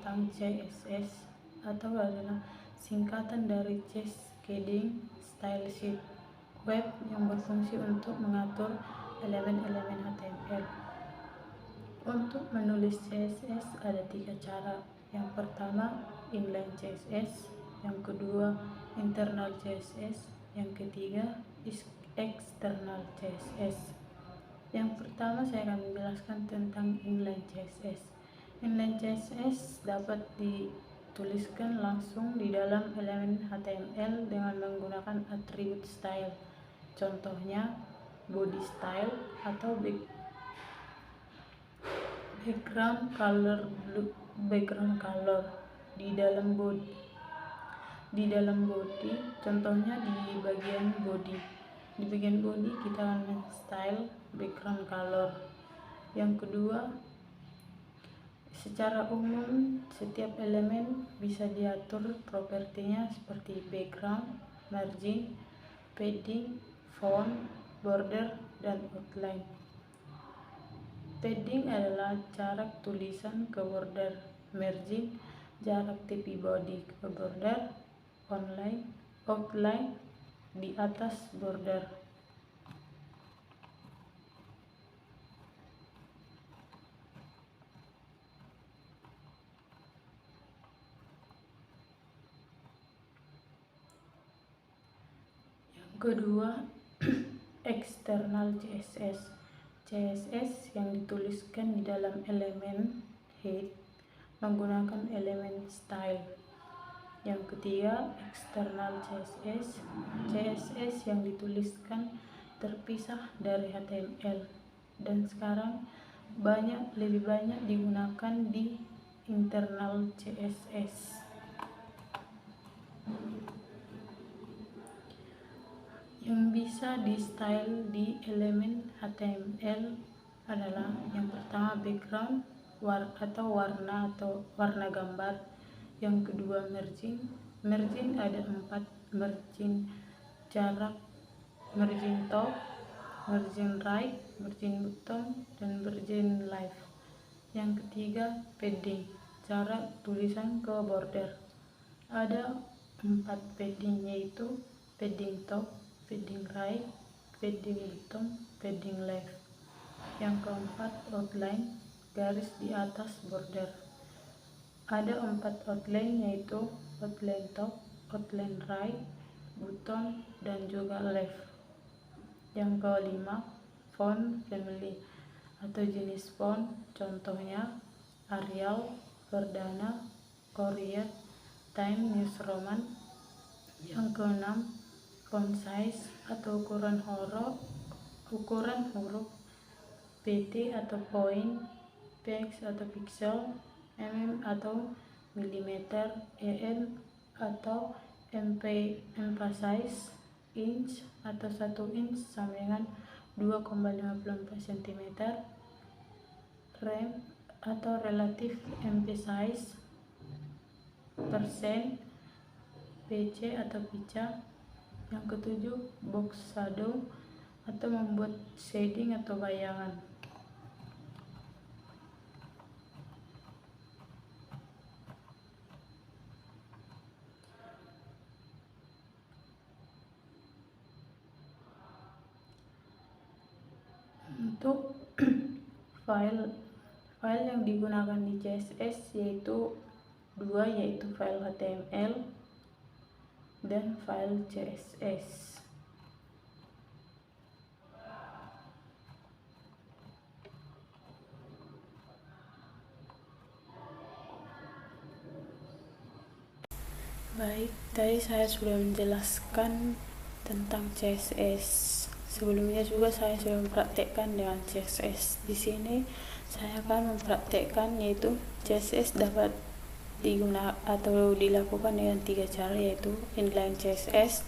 tentang CSS atau adalah singkatan dari Cascading Style Sheet web yang berfungsi untuk mengatur elemen-elemen HTML. Untuk menulis CSS ada 3 cara. Yang pertama inline CSS, yang kedua internal CSS, yang ketiga external CSS. Yang pertama saya akan menjelaskan tentang inline CSS. Inline CSS dapat dituliskan langsung di dalam elemen HTML dengan menggunakan atribut style. Contohnya body style atau background color di dalam body. Contohnya di bagian body. Di bagian body kita akan style background color. Yang kedua, secara umum setiap elemen bisa diatur propertinya seperti background, margin, padding, font, border, dan outline. Padding adalah jarak tulisan ke border, margin jarak tepi body ke border, outline di atas border. Yang kedua, external CSS. CSS yang dituliskan di dalam elemen head menggunakan elemen style. Yang ketiga, external CSS. CSS yang dituliskan terpisah dari HTML dan sekarang lebih banyak digunakan di internal CSS. Yang bisa di style di elemen HTML adalah yang pertama background atau warna gambar. Yang kedua margin ada 4 margin: jarak, margin top, margin right, margin bottom, dan margin left. Yang ketiga padding, jarak tulisan ke border. Ada 4 padding, yaitu padding top, padding right, padding bottom, padding left. Yang keempat outline, garis di atas border. Ada 4 outline, yaitu outline top, outline right, bottom, dan juga left. Yang kelima font family atau jenis font, contohnya Arial, Verdana, Courier, Times New Roman. Yang keenam font size atau ukuran huruf, pt atau point, px atau pixel, mm atau milimeter, em atau emphasize, inch atau 1 inch sama dengan 2,54 cm, rem atau relative emphasize, persen, pc atau pica. Yang ketujuh box shadow atau membuat shading atau bayangan. Untuk file yang digunakan di CSS yaitu 2, yaitu file HTML dan file CSS. Baik, tadi saya sudah menjelaskan tentang CSS. Sebelumnya juga saya sudah mempraktekkan dengan CSS. Di sini saya akan mempraktekkan, yaitu CSS dapat digunakan atau dilakukan dengan 3 cara, yaitu inline CSS,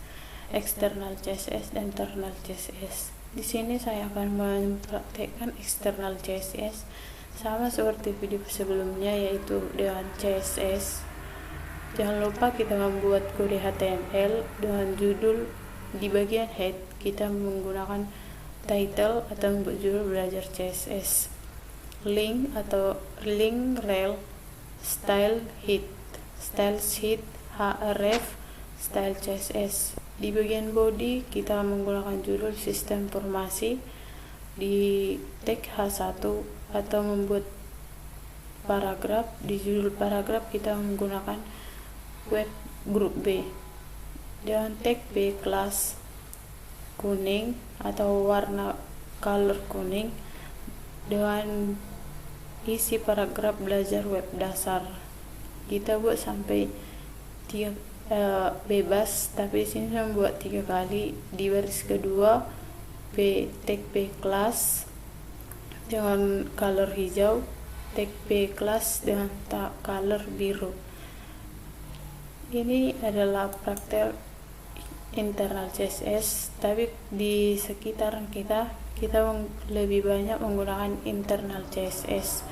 external CSS, dan internal CSS. Di sini saya akan mempraktekkan external CSS sama seperti video sebelumnya, yaitu dengan CSS. Jangan lupa kita membuat kode HTML dengan judul. Di bagian head kita menggunakan title atau membuat judul belajar CSS, link atau link rel style sheet, href, style CSS. Di bagian body kita menggunakan judul sistem informasi, di tag H1 atau membuat paragraf. Di judul paragraf kita menggunakan web grup B dengan tag B kelas kuning atau warna color kuning dengan isi paragraf belajar web dasar. Kita buat sampai 3 bebas, tapi di sini saya membuat 3 kali. Di baris kedua tag P kelas dengan color hijau, tag P kelas dengan color biru. Ini adalah praktek internal CSS, tapi di sekitaran kita lebih banyak menggunakan internal CSS.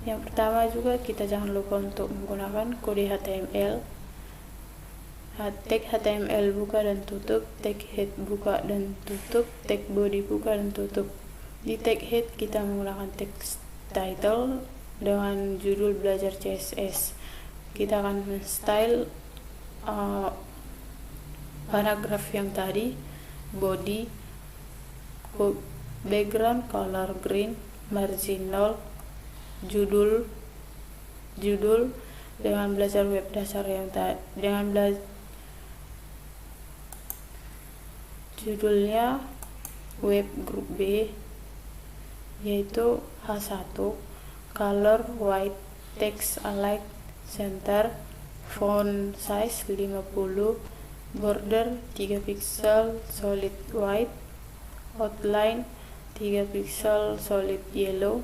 Yang pertama juga kita jangan lupa untuk menggunakan kode HTML. Tag HTML buka dan tutup, tag head buka dan tutup, tag body buka dan tutup. Di tag head kita menggunakan text title dengan judul belajar CSS. Kita akan men-style paragraf yang tadi, body, background color green, margin 0, judul dengan belajar web dasar yang judulnya web grup B, yaitu H1, color white, text aligned center, font size 50, border 3 pixel solid white, outline 3 pixel solid yellow,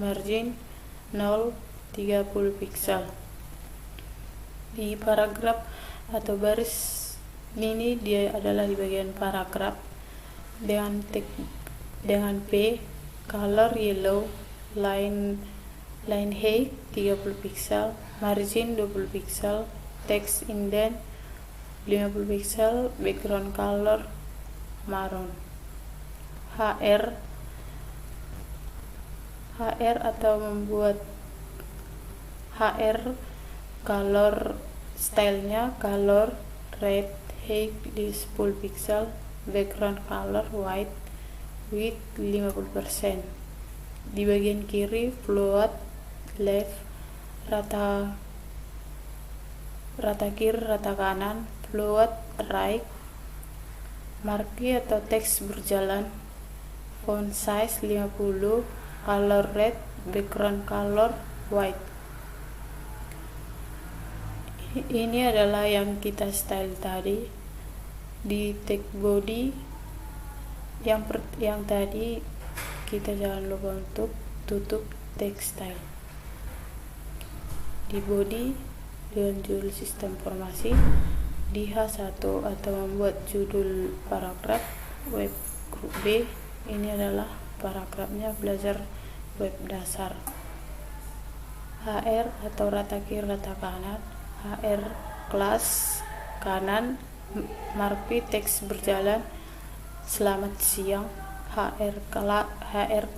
margin 0, 30 pixel. Di paragraf atau baris ini dia adalah di bagian paragraf dengan P, color yellow, line height 30 pixel, margin 20 pixel, text indent 50 pixel, background color marron. HR atau membuat HR color stylenya color red, height di 10 pixel, background color white, width 50%. Di bagian kiri float left, rata kiri rata kanan, float right, marquee atau teks berjalan, font size 50, color red, background color white. Ini adalah yang kita style tadi. Di tag body yang tadi kita jangan lupa untuk tutup text style. Di body dengan judul sistem informasi, di H1 atau membuat judul paragraf web grup B, ini adalah paragrafnya belajar web dasar. HR atau rata kiri rata kanan, HR kelas kanan, marquee teks berjalan selamat siang, HR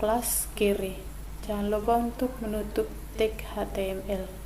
kelas kiri. Jangan lupa untuk menutup tag HTML.